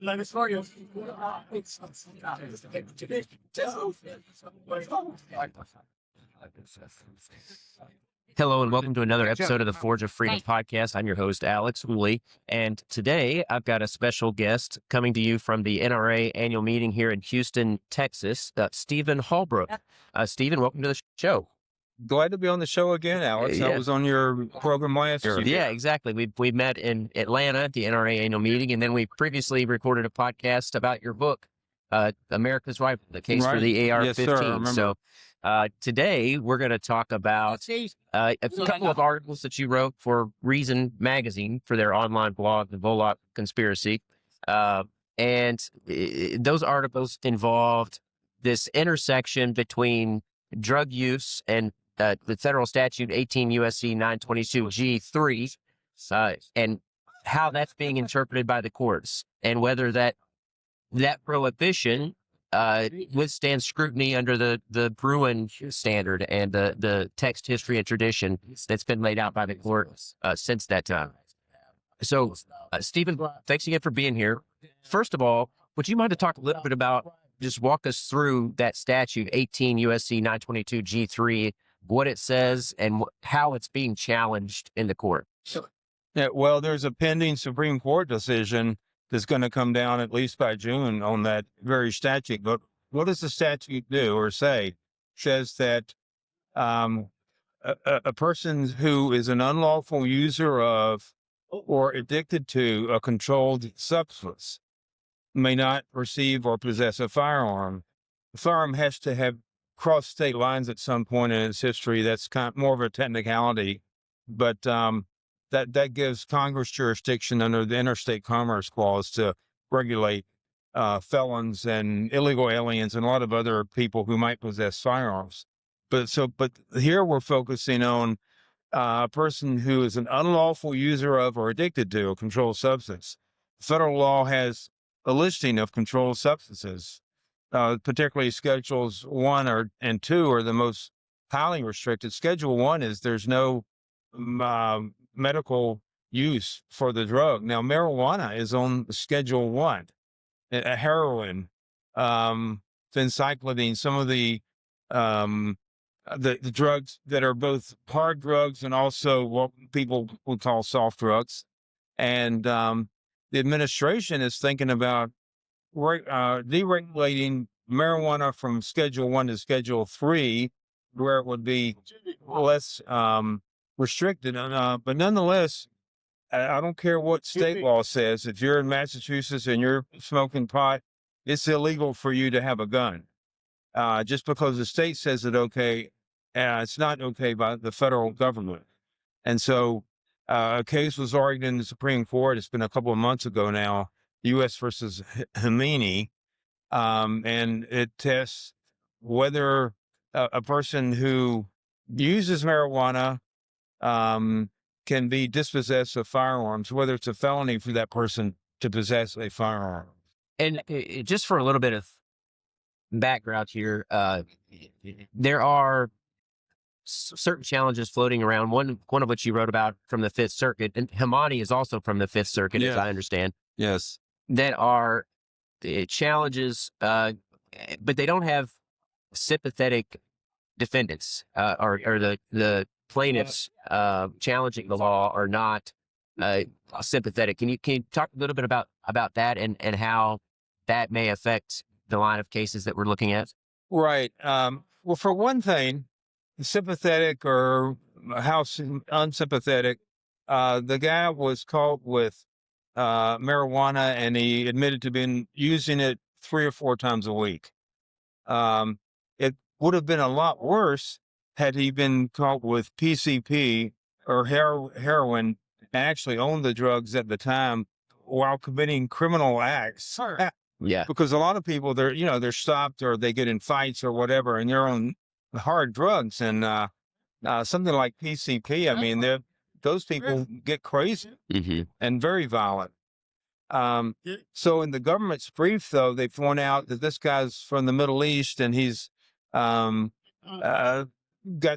Hello and welcome to another episode of the Forge of Freedom podcast. I'm your host, Alex Ooley, and today I've got a special guest coming to you from the NRA annual meeting here in Houston, Texas, Stephen Halbrook. Stephen, welcome to the show. Glad to be on the show again, Alex. I was on your program last year. Yeah, exactly. We met in Atlanta at the NRA annual meeting, and then we previously recorded a podcast about your book, America's Rifle, the case for the AR-15. Yes, sir, so today we're going to talk about a couple of articles that you wrote for Reason magazine for their online blog, The Volok Conspiracy. And those articles involved this intersection between drug use and the federal statute 18 U.S.C. 922 G3, and how that's being interpreted by the courts, and whether that prohibition withstands scrutiny under the Bruen standard and the text, history, and tradition that's been laid out by the court since that time. So, Stephen, thanks again for being here. First of all, would you mind to talk a little bit about, just walk us through that statute, 18 U.S.C. 922 G3, what it says and how it's being challenged in the court? Yeah, well, there's a pending Supreme Court decision that's going to come down at least by June on that very statute. But what does the statute do or say? It says that a person who is an unlawful user of or addicted to a controlled substance may not receive or possess a firearm. The firearm has to have crossed state lines at some point in its history. That's kind of more of a technicality, but that gives Congress jurisdiction under the Interstate Commerce Clause to regulate felons and illegal aliens and a lot of other people who might possess firearms. But here we're focusing on a person who is an unlawful user of or addicted to a controlled substance. Federal law has a listing of controlled substances, particularly Schedules 1 and 2 are the most highly restricted. Schedule 1 is there's no medical use for the drug. Now, marijuana is on Schedule 1, heroin, phencyclidine, some of the drugs that are both hard drugs and also what people would call soft drugs. And the administration is thinking about deregulating marijuana from Schedule 1 to Schedule 3, where it would be less restricted. But nonetheless, I don't care what state law says. If you're in Massachusetts and you're smoking pot, it's illegal for you to have a gun. Just because the state says it okay, it's not okay by the federal government. And so a case was argued in the Supreme Court. It's been a couple of months ago now, U.S. versus Hemani, and it tests whether a person who uses marijuana can be dispossessed of firearms, whether it's a felony for that person to possess a firearm. And just for a little bit of background here, there are certain challenges floating around, one of which you wrote about from the Fifth Circuit, and Hemani is also from the Fifth Circuit, as I understand. Yes. That are challenges, but they don't have sympathetic defendants, or the plaintiffs challenging the law are not sympathetic. Can you talk a little bit about that and how that may affect the line of cases that we're looking at? Right. Well, for one thing, sympathetic or how unsympathetic, the guy was caught with marijuana and he admitted to been using it 3 or 4 times a week. It would have been a lot worse had he been caught with PCP or heroin and actually owned the drugs at the time while committing criminal acts. Yeah. Because a lot of people, they're stopped or they get in fights or whatever, and they're on hard drugs. And something like PCP, I mean, those people get crazy and very violent. So in the government's brief, though, they point out that this guy's from the Middle East and he's got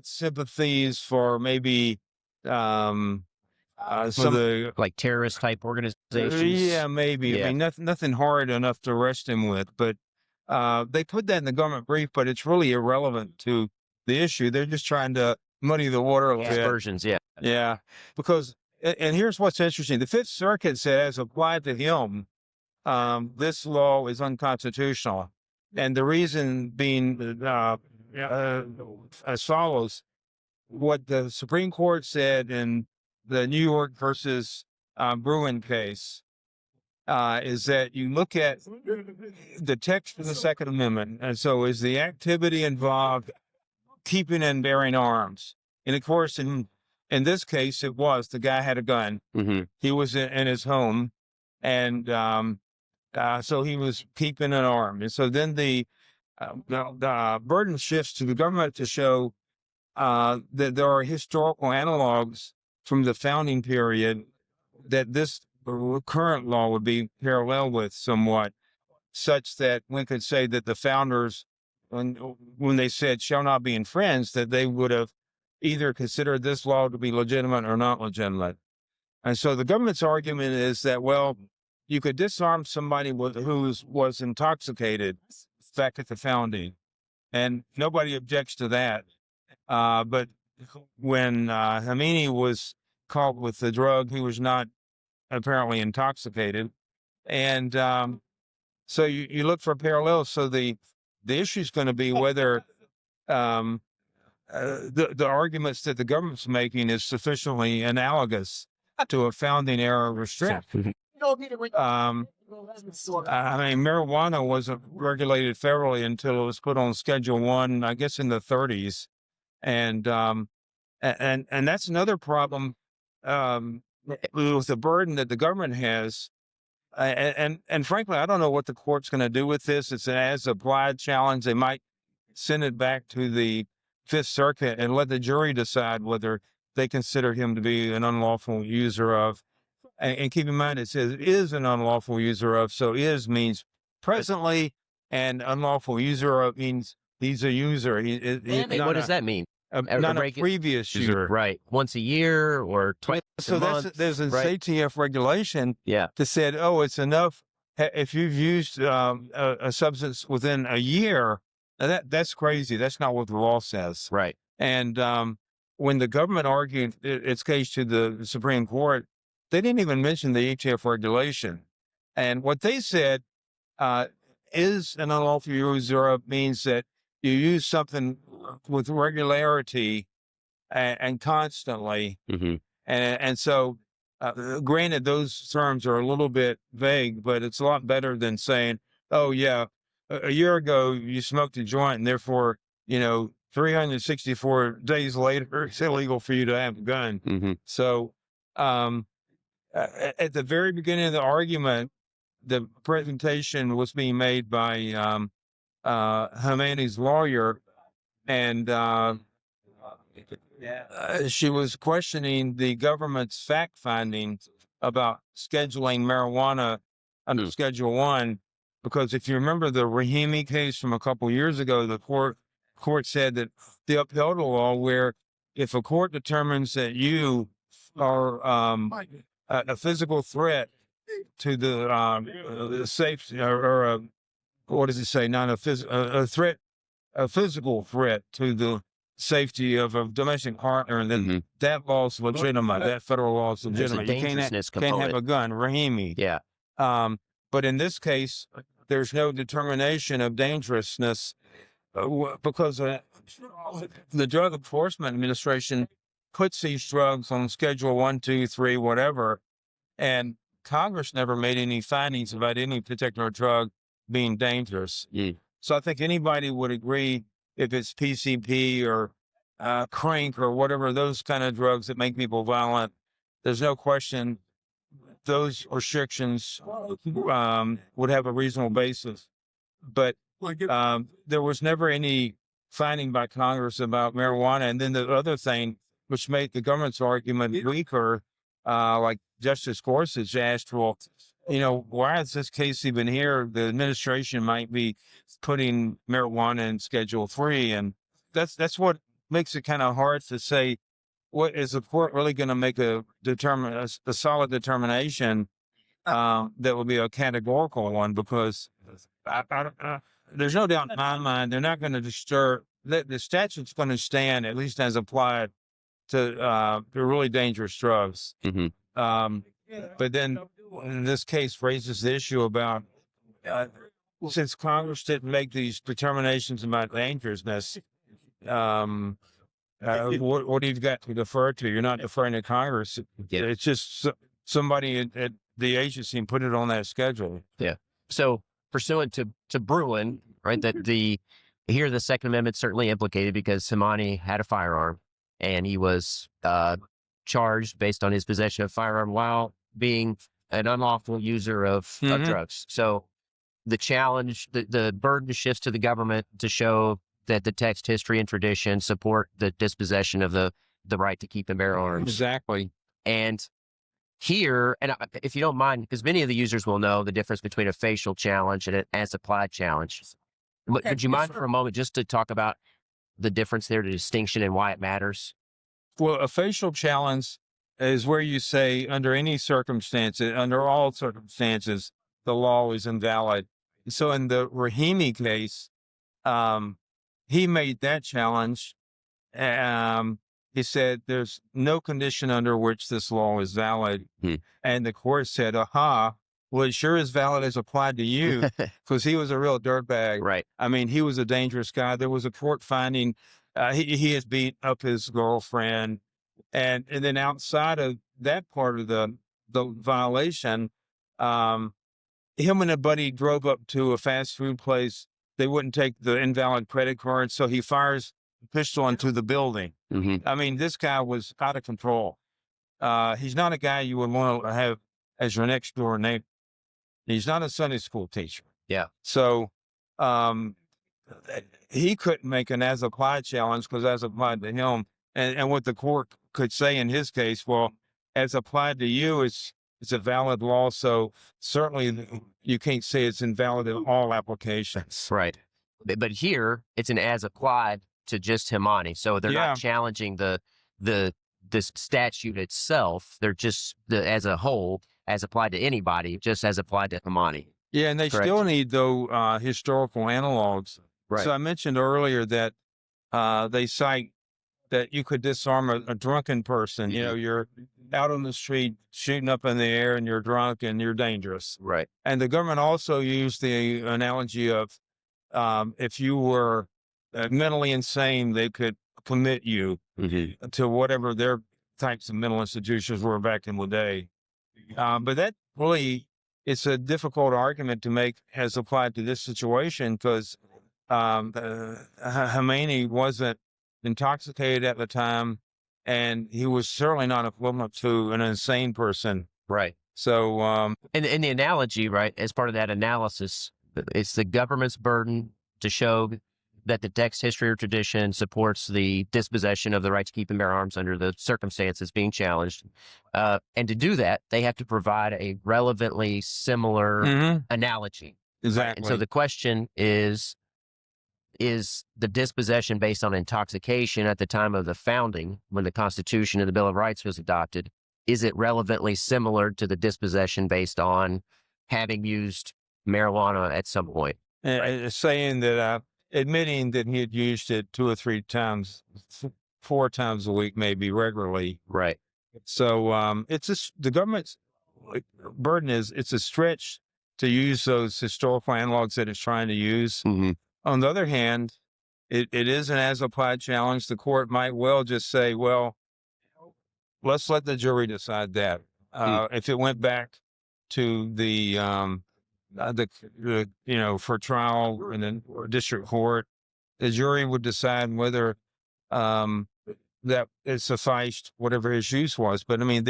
sympathies for maybe some of the like terrorist type organizations. yeah, maybe. Yeah. I mean, nothing hard enough to arrest him with, but they put that in the government brief, but it's really irrelevant to the issue. They're just trying to muddy the water a little bit. Aspersions, yeah. Yeah, because and here's what's interesting: the Fifth Circuit said, as applied to him, this law is unconstitutional, and the reason being as follows: what the Supreme Court said in the New York versus Bruen case is that you look at the text of the Second Amendment, and so is the activity involved keeping and bearing arms? And of course, in this case, it was the guy had a gun. Mm-hmm. He was in his home, and so he was keeping an arm. And so then the burden shifts to the government to show that there are historical analogues from the founding period that this current law would be parallel with somewhat, such that one could say that the founders, when they said shall not be infringed, that they would have either considered this law to be legitimate or not legitimate. And so the government's argument is that, well, you could disarm somebody who was intoxicated back at the founding, and nobody objects to that. But when Hemani was caught with the drug, he was not apparently intoxicated. And so you look for parallels. So the issue is going to be whether the arguments that the government's making is sufficiently analogous to a founding era restriction. I mean, marijuana wasn't regulated federally until it was put on Schedule 1, I guess, in the 30s. And that's another problem with the burden that the government has. And frankly, I don't know what the court's going to do with this. It's an as-applied challenge. They might send it back to the Fifth Circuit and let the jury decide whether they consider him to be an unlawful user of. And keep in mind, it says is an unlawful user of. So is means presently, and unlawful user of means he's a user. What does that mean? Not a previous user. Right. Once a year or twice so a month. There's an ATF regulation that said, oh, it's enough if you've used a substance within a year. That's crazy. That's not what the law says. Right. And when the government argued its case to the Supreme Court, they didn't even mention the ATF regulation. And what they said is an unlawful user of means that you use something with regularity and constantly. Mm-hmm. And so, granted, those terms are a little bit vague, but it's a lot better than saying, oh, yeah, a year ago you smoked a joint and therefore, 364 days later, it's illegal for you to have a gun. Mm-hmm. So at the very beginning of the argument, the presentation was being made by Hemani's lawyer, and she was questioning the government's fact findings about scheduling marijuana under Schedule 1, because if you remember the Rahimi case from a couple years ago, the court said that they upheld a law where if a court determines that you are a physical threat to the safety, or what does it say? Not a physical threat to the safety of a domestic partner, and then that law is legitimate. That federal law is legitimate. You can't have a gun. Rahimi. Yeah. But in this case, there's no determination of dangerousness because the Drug Enforcement Administration puts these drugs on Schedule 1, 2, 3, whatever, and Congress never made any findings about any particular drug being dangerous. So I think anybody would agree, if it's PCP or crank or whatever, those kind of drugs that make people violent, there's no question those restrictions would have a reasonable basis. But there was never any finding by Congress about marijuana. And then the other thing, which made the government's argument weaker, like Justice Gorsuch asked, well, why is this case even here? The administration might be putting marijuana in Schedule 3. And that's what makes it kind of hard to say what is the court really going to make a solid determination that will be a categorical one? Because there's no doubt in my mind they're not going to disturb the statute's going to stand, at least as applied to really dangerous drugs. But then in this case raises the issue about since Congress didn't make these determinations about dangerousness, what do you got to defer to? You're not deferring to Congress. It's just somebody at the agency put it on that schedule. Yeah. So pursuant to Bruen, right, that here the Second Amendment certainly implicated because Hemani had a firearm and he was charged based on his possession of firearm while being an unlawful user of drugs. So the challenge, the burden shifts to the government to show that the text, history, and tradition support the dispossession of the right to keep and bear arms. Exactly. And here, and if you don't mind, because many of the users will know the difference between a facial challenge and an as-applied challenge. Okay. Would you mind for a moment just to talk about the difference there, the distinction, and why it matters? Well, a facial challenge is where you say under any circumstances, under all circumstances, the law is invalid. So in the Rahimi case, he made that challenge. He said there's no condition under which this law is valid. And the court said, aha, well, it sure is valid as applied to you, because he was a real dirtbag. Right. I mean, he was a dangerous guy. There was a court finding he has beat up his girlfriend. And then outside of that part of the violation, him and a buddy drove up to a fast food place. They wouldn't take the invalid credit card, so he fires a pistol into the building. I mean, this guy was out of control. He's not a guy you would want to have as your next door neighbor. He's not a Sunday school teacher. Yeah. So he couldn't make an as-applied challenge because as applied to him, and what the court could say in his case, well, as applied to you, it's a valid law. So certainly you can't say it's invalid in all applications. Right. But here it's an as applied to just Hemani. So they're not challenging the statute itself. They're just as a whole, as applied to anybody, just as applied to Hemani. Yeah. And they still need, though, historical analogues. Right. So I mentioned earlier that they cite that you could disarm a drunken person. You know, you're out on the street shooting up in the air and you're drunk and you're dangerous. Right. And the government also used the analogy of if you were mentally insane, they could commit you to whatever their types of mental institutions were back in the day. But that really, it's a difficult argument to make as applied to this situation because Hemani wasn't intoxicated at the time, and he was certainly not equivalent to an insane person. Right. So, and the analogy, right, as part of that analysis, it's the government's burden to show that the text, history, or tradition supports the dispossession of the right to keep and bear arms under the circumstances being challenged. And to do that, they have to provide a relevantly similar analogy. Exactly. Right? And so the question is the dispossession based on intoxication at the time of the founding, when the Constitution and the Bill of Rights was adopted, is it relevantly similar to the dispossession based on having used marijuana at some point? Saying that, admitting that he had used it 2 or 3 times, 4 times a week, maybe regularly. Right. So it's the government's burden it's a stretch to use those historical analogs that it's trying to use. On the other hand, it is an as-applied challenge. The court might well just say, well, let's let the jury decide that. If it went back to the for trial in the district court, the jury would decide whether that it sufficed, whatever his use was. But I mean,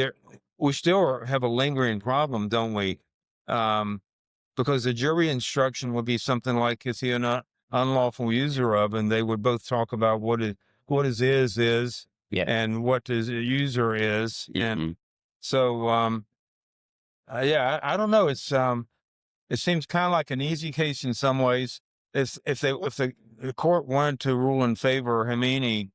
we still have a lingering problem, don't we? Because the jury instruction would be something like, is he an unlawful user of, and they would both talk about what is and what is a user is. And so, I don't know. It's, it seems kind of like an easy case in some ways. If the court wanted to rule in favor of Hemani,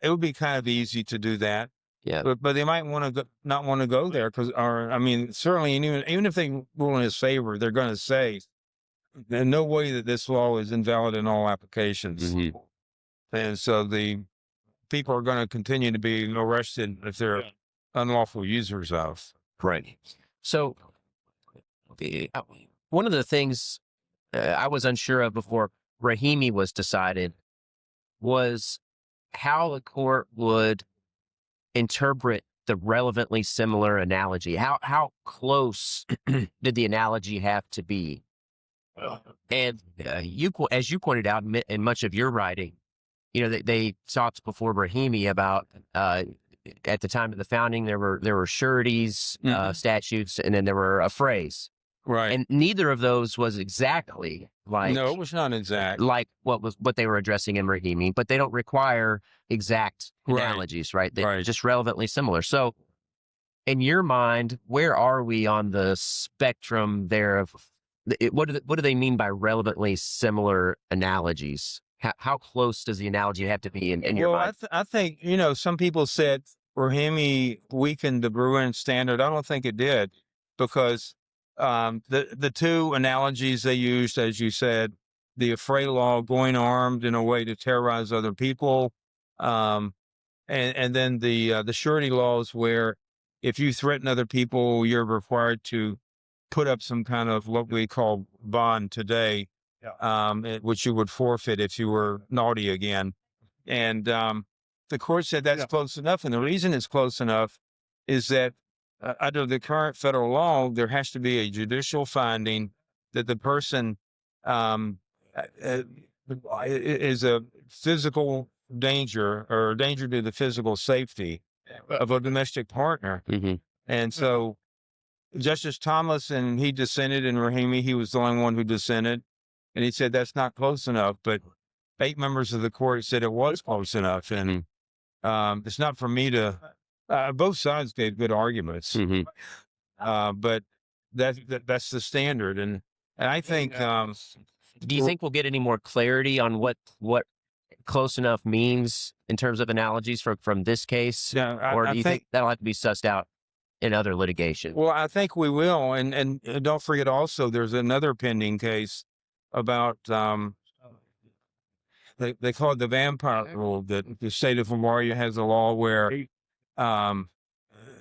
it would be kind of easy to do that. Yeah. But they might want to not want to go there certainly, even if they rule in his favor, they're going to say, "There's no way that this law is invalid in all applications," and so the people are going to continue to be arrested if they're unlawful users of. Right. So, one of the things I was unsure of before Rahimi was decided was how the court would interpret the relevantly similar analogy. How close did the analogy have to be? And as you pointed out in much of your writing, they talked before Rahimi about at the time of the founding there were sureties, statutes, and then there were a phrase. Right. And neither of those was exactly like No, it was not exact. like what they were addressing in Rahimi, but they don't require exact analogies, right? They're just relevantly similar. So in your mind, where are we on the spectrum there of what do they mean by relevantly similar analogies? How close does the analogy have to be in your mind? I think, some people said Rahimi weakened the Bruen standard. I don't think it did, because the two analogies they used, as you said, the affray law, going armed in a way to terrorize other people, and then the surety laws, where if you threaten other people, you're required to put up some kind of what we call bond today, which you would forfeit if you were naughty again. And the court said that's close enough. And the reason it's close enough is that under the current federal law, there has to be a judicial finding that the person is a physical danger or danger to the physical safety of a domestic partner. And so Justice Thomas, and he dissented in Rahimi. He was the only one who dissented. And he said that's not close enough. But 8 members of the court said it was close enough. And it's not for me to, both sides gave good arguments. But that's the standard. And I think. Do you think we'll get any more clarity on what close enough means in terms of analogies from this case? Or do you think that'll have to be sussed out in other litigation? Well, I think we will. And don't forget also, there's another pending case about, they call it the vampire rule, that the state of Hawaii has a law where,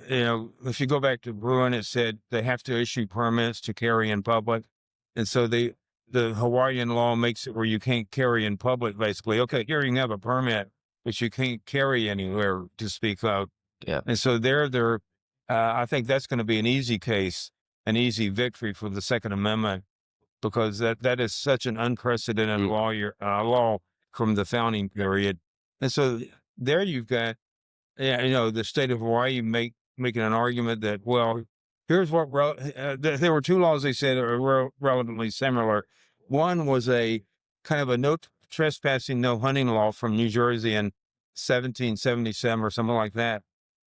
if you go back to Bruen, it said they have to issue permits to carry in public. And so the Hawaiian law makes it where you can't carry in public, basically. Okay, here you can have a permit, but you can't carry anywhere to speak of. Yeah. And so I think that's going to be an easy case, an easy victory for the Second Amendment, because that is such an unprecedented law from the founding period. And so there you've got, the state of Hawaii making an argument that, well, here's what there were 2 laws they said are relatively similar. One was a kind of a no trespassing, no hunting law from New Jersey in 1777 or something like that.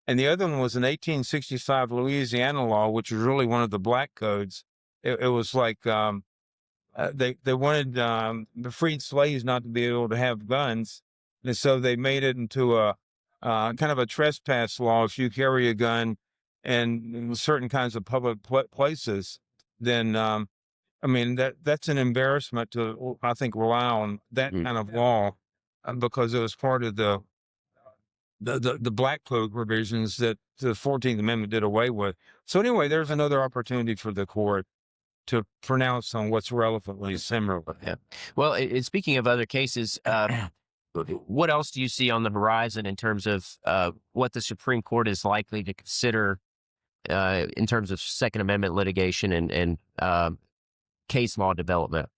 And the other one was an 1865 Louisiana law, which was really one of the black codes. It was like they wanted the freed slaves not to be able to have guns, and so they made it into a kind of a trespass law. If you carry a gun in certain kinds of public places, then that's an embarrassment to, I think, rely on that kind of law, because it was part of the black code provisions that the 14th Amendment did away with. So anyway, there's another opportunity for the court to pronounce on what's relevantly similar. Yeah. Well, speaking of other cases, what else do you see on the horizon in terms of what the Supreme Court is likely to consider in terms of Second Amendment litigation and case law development?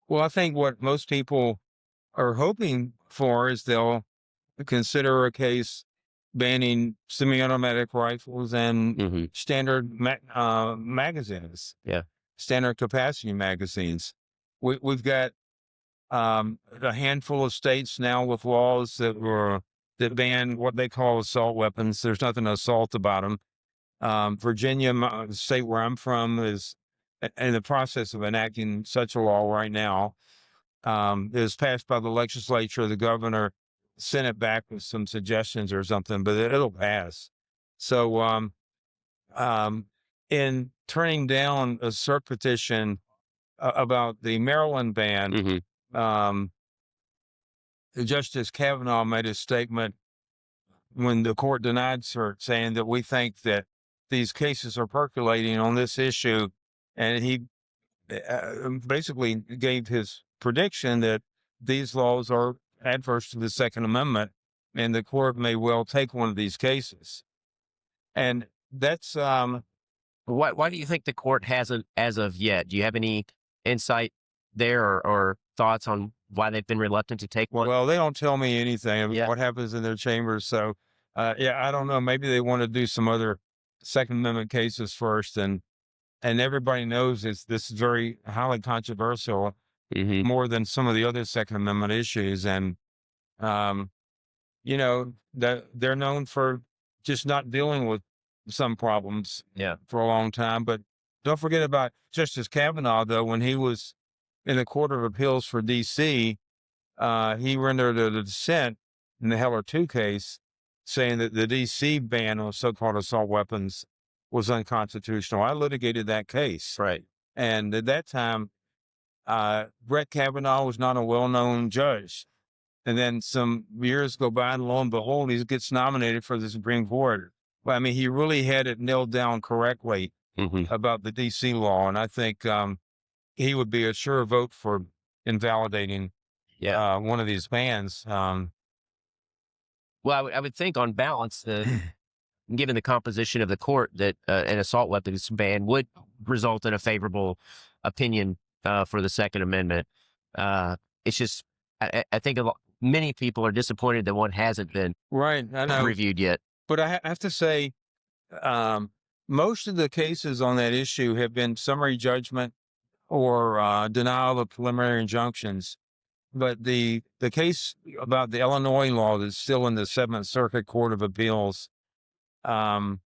Well, I think what most people are hoping for is they'll consider a case banning semi-automatic rifles and standard magazines. Yeah. Standard capacity magazines. We've got a handful of states now with laws that ban what they call assault weapons. There's nothing assault about them. Virginia, the state where I'm from, is in the process of enacting such a law right now. It was passed by the legislature. The governor send it back with some suggestions or something, but it'll pass. So, in turning down a cert petition about the Maryland ban, Mm-hmm. Justice Kavanaugh made a statement when the court denied cert, saying that we think that these cases are percolating on this issue, and he basically gave his prediction that these laws are adverse to the Second Amendment, and the court may well take one of these cases. And that's Why do you think the court hasn't as of yet? Do you have any insight there or thoughts on why they've been reluctant to take one? well, they don't tell me anything about Yeah. what happens in their chambers. So, yeah, I don't know. Maybe they want to do some other Second Amendment cases first, and everybody knows this is very highly controversial, Mm-hmm. more than some of the other Second Amendment issues, and um, that they're known for just not dealing with some problems Yeah. for a long time. But don't forget about Justice Kavanaugh, though, when he was in the Court of Appeals for D.C., he rendered a dissent in the Heller 2 case, saying that the D.C. ban on so-called assault weapons was unconstitutional. I litigated that case. Right. And at that time, Brett Kavanaugh was not a well-known judge. And then some years go by, and lo and behold, he gets nominated for the Supreme Court. Well, I mean, he really had it nailed down correctly Mm-hmm. about the D.C. law, and I think he would be a sure vote for invalidating Yeah. one of these bans. Well, I would think on balance, given the composition of the court, that an assault weapons ban would result in a favorable opinion for the Second Amendment. It's just, I think many people are disappointed that one hasn't been Right, I know. reviewed yet. But I have to say, most of the cases on that issue have been summary judgment or denial of preliminary injunctions. But the case about the Illinois law that's still in the Seventh Circuit Court of Appeals, they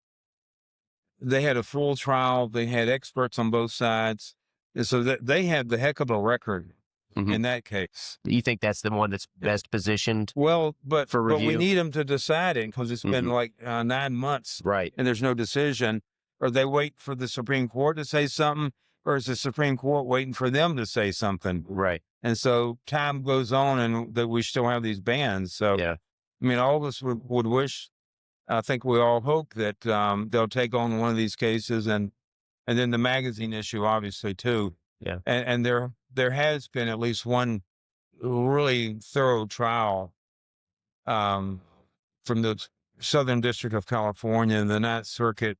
had a full trial. They had experts on both sides, and so that they had the heck of a record Mhm. in that case. You think that's the one that's best positioned? Well, but For we review? need them to decide it, because it's been Mhm. like 9 months Right. and there's no decision. Or they wait for the Supreme Court to say something, or is the Supreme Court waiting for them to say something? Right. And so time goes on, and that we still have these bans. So, Yeah. I mean, all of us would wish, I think we all hope that they'll take on one of these cases, and then the magazine issue, obviously, too. Yeah. And there has been at least one really thorough trial from the Southern District of California, and the Ninth Circuit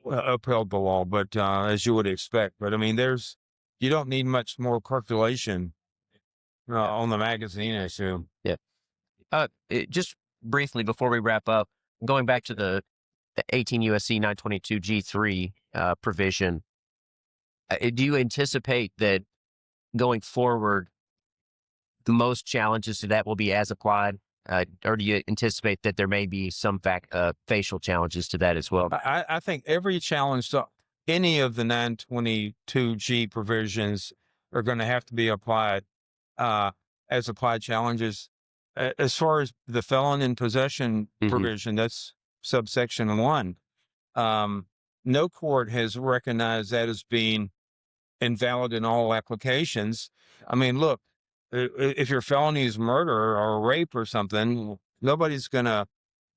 upheld the law, but as you would expect. But I mean, you don't need much more percolation on the magazine issue. Just briefly before we wrap up, going back to the 18 U.S.C. 922 G3 provision, do you anticipate that going forward, the most challenges to that will be as applied? Or do you anticipate that there may be some facial challenges to that as well? I think every challenge to any of the 922G provisions are going to have to be applied as applied challenges. As far as the felon in possession Mhm. provision, that's subsection 1. No court has recognized that as being invalid in all applications. I mean, look, if your felony is murder or rape or something, nobody's going to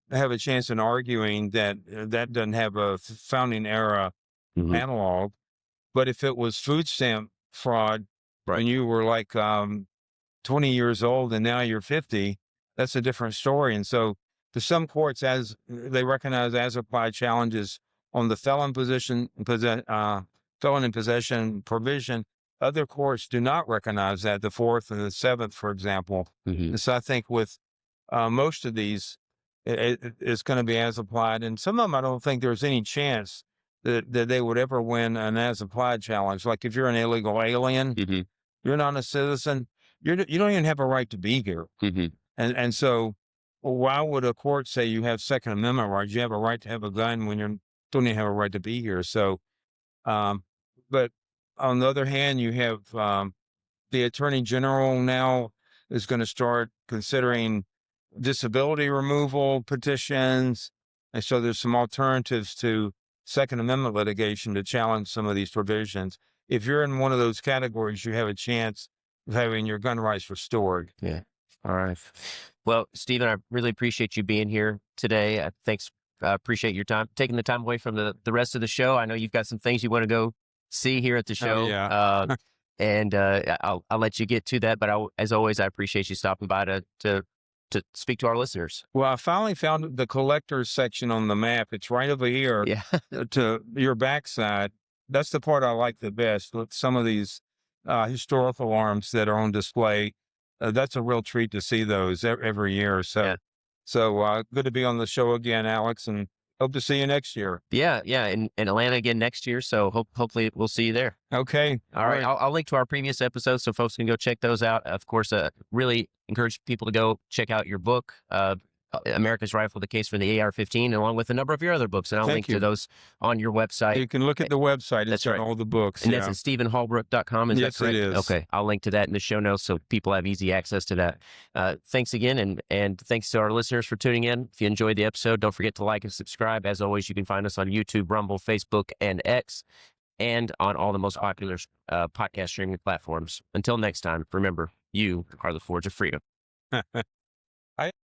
have a chance in arguing that that doesn't have a founding era Mhm. analog. But if it was food stamp fraud, Right. and you were like 20 years old and now you're 50, that's a different story. And so to some courts, as they recognize as applied challenges on the felon in possession provision, other courts do not recognize that, the Fourth and the Seventh, for example. Mhm. And so I think with most of these, it's going to be as applied. And some of them, I don't think there's any chance that they would ever win an as applied challenge. Like if you're an illegal alien, Mhm. you're not a citizen, you don't even have a right to be here. Mhm. And so why would a court say you have Second Amendment rights? You have a right to have a gun when you don't even have a right to be here. So, but on the other hand, you have the Attorney General now is going to start considering disability removal petitions. And so there's some alternatives to Second Amendment litigation to challenge some of these provisions. If you're in one of those categories, you have a chance of having your gun rights restored. Yeah. All right. Well, Stephen, I really appreciate you being here today. Thanks. I appreciate your time, taking the time away from the rest of the show. I know you've got some things you want to go see here at the show. Oh, yeah. And I'll let you get to that. But as always, I appreciate you stopping by to speak to our listeners. Well, I finally found the collector's section on the map. It's right over here Yeah. to your backside. That's the part I like the best. With some of these historical arms that are on display, that's a real treat to see those every year. So, Yeah. so good to be on the show again, Alex, and hope to see you next year. Yeah. In Atlanta again next year. So hopefully we'll see you there. Okay. All right. I'll link to our previous episodes so folks can go check those out. Of course, really encourage people to go check out your book, America's Rifle, the Case for the AR-15, along with a number of your other books. And I'll link to those on your website. You can look at the website. That's got right. all the books. And that's at StephenHalbrook.com. Is Yes, that correct? it is. Okay. I'll link to that in the show notes so people have easy access to that. Thanks again. And thanks to our listeners for tuning in. If you enjoyed the episode, don't forget to like and subscribe. As always, you can find us on YouTube, Rumble, Facebook, and X, and on all the most popular podcast streaming platforms. Until next time, remember, you are the Forge of Freedom.